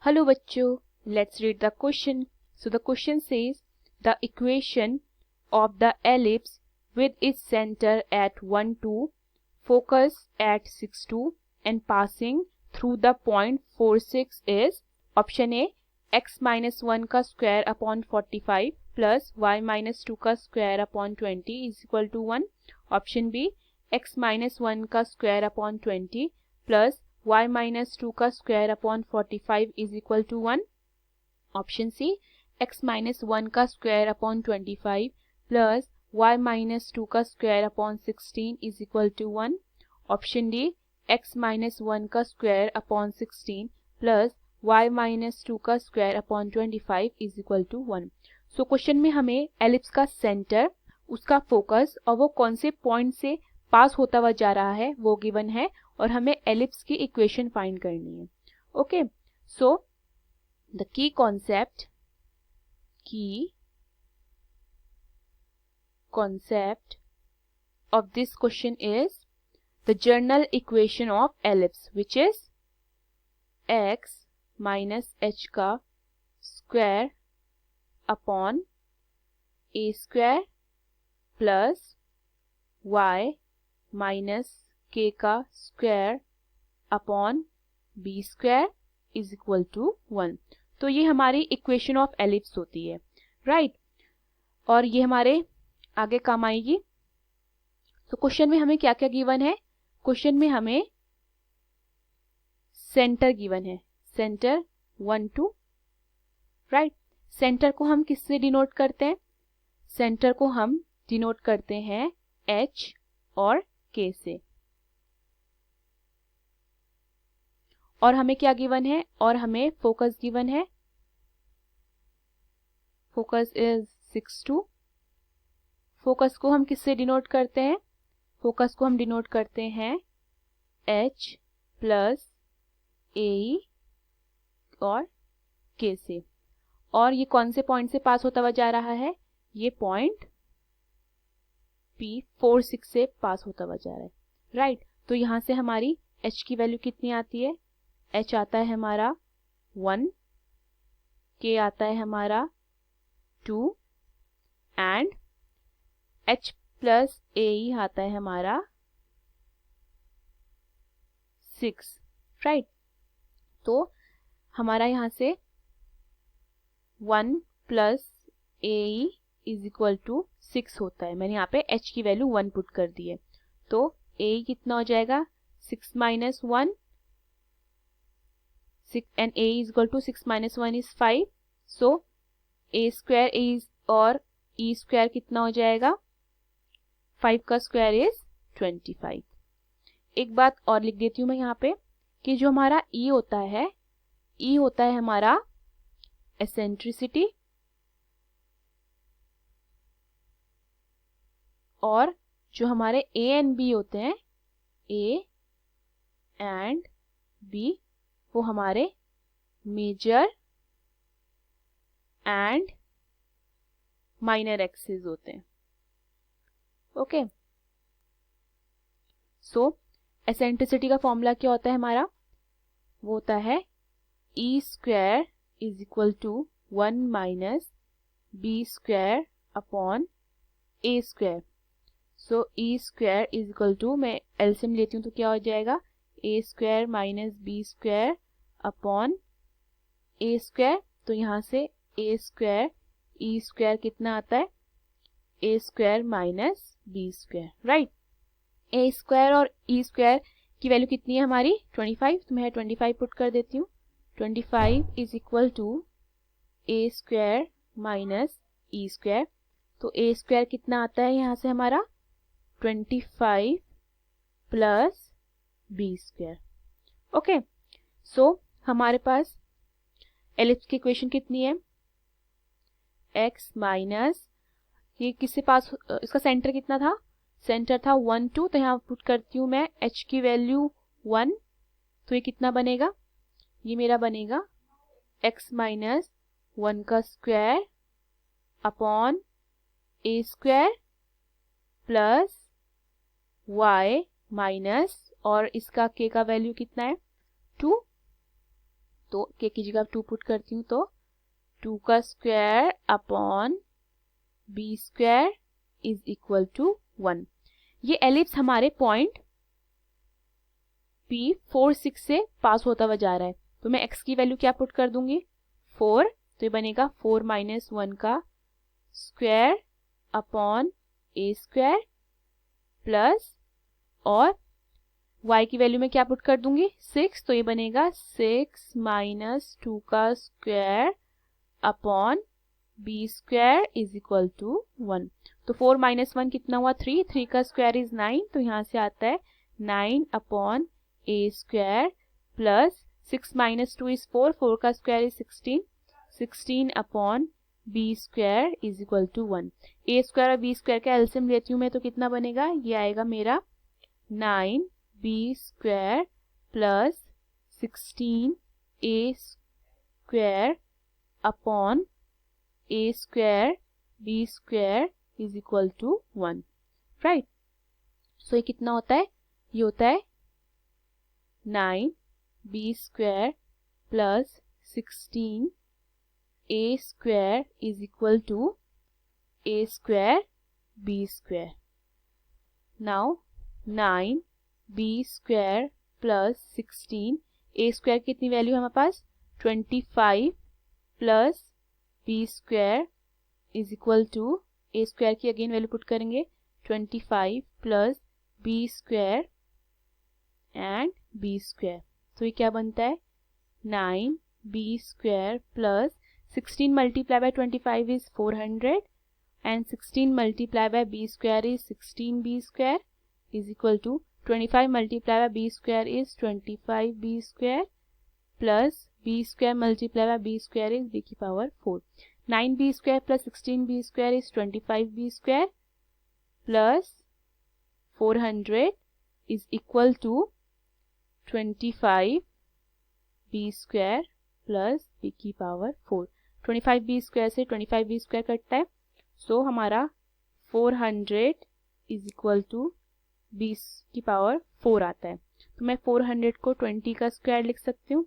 Hello bachcho, let's read the question. So the question says the equation of the ellipse with its center at 1 2, focus at 6 2 and passing through the point 4 6 is option A x minus 1 का square upon 45 plus y minus 2 का square upon 20 is equal to 1. Option B x minus 1 का square upon 20 plus y minus 2 का square upon 45 is equal to 1. Option C x minus 1 का square upon 25 plus y minus 2 का square upon 16 is equal to 1. Option D x minus 1 का square upon 16 plus y minus 2 का square upon 25 is equal to 1. So question में हमें ellipse का centre, उसका focus और वो कौन से पॉइंट से पास होता हुआ जा रहा है वो गिवन है और हमें एलिप्स की इक्वेशन फाइंड करनी है. Okay, so the key concept of this question is the general equation of ellipse, which is x minus h का square upon a square plus y minus k का square upon b square is equal to 1. तो ये हमारी equation of ellipse होती है, right? और ये हमारे आगे काम आएगी. तो क्वेश्चन में हमें क्या क्या गिवन है? क्वेश्चन में हमें सेंटर गिवन है, सेंटर 1 2, राइट? सेंटर को हम किससे डिनोट करते हैं? सेंटर को हम डिनोट करते हैं h और k से. और हमें क्या गिवन है? और हमें फोकस गिवन है. Focus is 6 2. फोकस को हम किससे डिनोट करते हैं? फोकस को हम डिनोट करते हैं h प्लस a और k से. और ये कौन से पॉइंट से पास होता हुआ जा रहा है? ये पॉइंट P4 6 से पास होता हुआ जा रहा है, राइट? तो यहाँ से हमारी h की वैल्यू कितनी आती है? h आता है हमारा 1, k आता है हमारा 2 एंड h प्लस a आता है हमारा 6, राइट? तो हमारा यहाँ से 1 plus a is equal to 6 होता है. मैंने यहाँ पे h की वैल्यू 1 पुट कर दी है. तो a कितना हो जाएगा? 6 minus 1 and a is equal to 6 minus 1 is 5. So a square is और e square कितना हो जाएगा? 5 का स्क्वायर इज 25. एक बात और लिख देती हूँ मैं यहाँ पे कि जो हमारा e होता है, e होता है हमारा एसेंट्रिसिटी और जो हमारे a एंड b होते हैं, a एंड b, वो हमारे मेजर एंड माइनर एक्सिस होते हैं. ओके, सो एसेंट्रिसिटी का फॉर्मूला क्या होता है हमारा? वो होता है e square is equal to 1 minus b square upon a square. So e square is equal to, मैं एलसीएम लेती हूँ तो क्या हो जाएगा? a square minus b square upon a square. तो यहाँ से a स्क्वायर e स्क्वायर कितना आता है? a square minus b square, right? a square और e स्क्वायर की वैल्यू कितनी है हमारी? 25. तो मैं 25 पुट कर देती हूँ. 25 is equal to a square minus e square. तो a स्क्वायर कितना आता है यहाँ से हमारा? 25 plus b square. Okay, so हमारे पास एलिप्स की इक्वेशन कितनी है? x माइनस, ये किससे पास, इसका सेंटर कितना था? सेंटर था 1 2. तो यहाँ पुट करती हूँ मैं h की वैल्यू 1. तो ये कितना बनेगा? ये मेरा बनेगा x माइनस 1 का square upon a square plus y minus, और इसका k का वैल्यू कितना है? 2. तो k की जगह 2 पुट करती हूँ, तो 2 का square upon b square is equal to 1। ये एलिप्स हमारे पॉइंट P46 से पास होता हुआ जा रहा है, तो मैं x की वैल्यू क्या पुट कर दूंगी 4, तो ये बनेगा 4 माइनस 1 का square upon a square plus, और y की वैल्यू में क्या पुट कर दूंगी 6, तो ये बनेगा 6 माइनस 2 का square upon b square is equal to 1। तो 4 माइनस 1 कितना हुआ 3, 3 का स्क्वायर इज 9, तो यहाँ से आता है 9 upon a square plus 6 minus 2 is 4, 4 का square is 16, 16 upon b square is equal to 1। a square और b स्क्वायर का एलसीएम लेती हूँ मैं, तो कितना बनेगा, ये आएगा मेरा 9b square plus 16a square upon a square b square is equal to 1, right. So ये कितना होता है, ये होता है 9b square plus 16a square is equal to a square b square. Now 9b square plus 16, a square की कितनी value है हमारे पास 25 plus b square is equal to, a square की अगेन वैल्यू पुट करेंगे 25 plus b square and b square, तो ये क्या बनता है 9b square plus 16 multiply by 25 is 400 and 16 multiply by b square is 16b square is equal to 25 multiplied by b square is 25b square plus b square multiplied by b square is b की power 4। 9b square plus 16b square is 25b square plus 400 is equal to 25b square plus b की power 4। 25b square से 25b square कटता है, सो हमारा 400 is equal to 20 की power 4 आता है, तो मैं 400 को 20 का स्क्वायर लिख सकती हूँ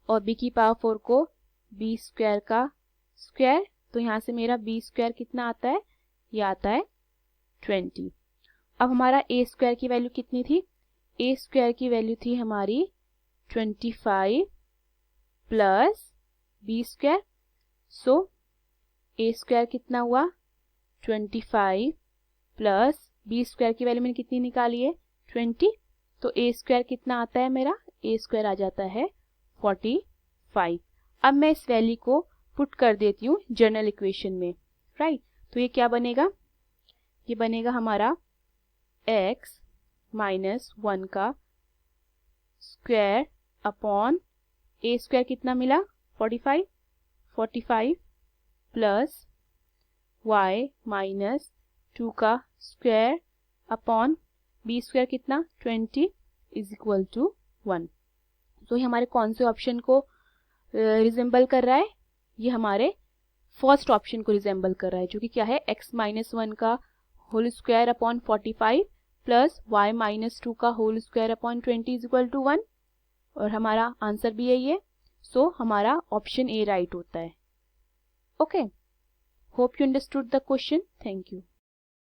और b की पावर 4 को b स्क्वायर का स्क्वायर, तो यहाँ से मेरा b स्क्वायर कितना आता है, ये आता है 20। अब हमारा a स्क्वायर की वैल्यू कितनी थी, a स्क्वायर की वैल्यू थी हमारी 25 plus b square, so a square कितना हुआ 25 प्लस b स्क्वायर की वैल्यू मैंने कितनी निकाली है 20, तो a स्क्वायर कितना आता है मेरा, a स्क्वायर आ जाता है 45। अब मैं इस वैल्यू को पुट कर देती हूँ जनरल इक्वेशन में, राइट। तो ये क्या बनेगा, ये बनेगा हमारा x माइनस 1 का स्क्वायर अपॉन a स्क्वायर कितना मिला 45, 45 प्लस y माइनस 2 का स्क्वायर अपॉन b स्क्वायर कितना 20 इज इक्वल टू 1। तो ये हमारे कौन से ऑप्शन को रिजेंबल कर रहा है, ये हमारे फर्स्ट ऑप्शन को रिजेंबल कर रहा है, जो कि क्या है x माइनस 1 का whole square upon 45 plus y minus 2 का whole square upon 20 is equal to 1, और हमारा आंसर भी यही है, सो हमारा ऑप्शन ए राइट होता है। Okay, hope you understood the question, thank you.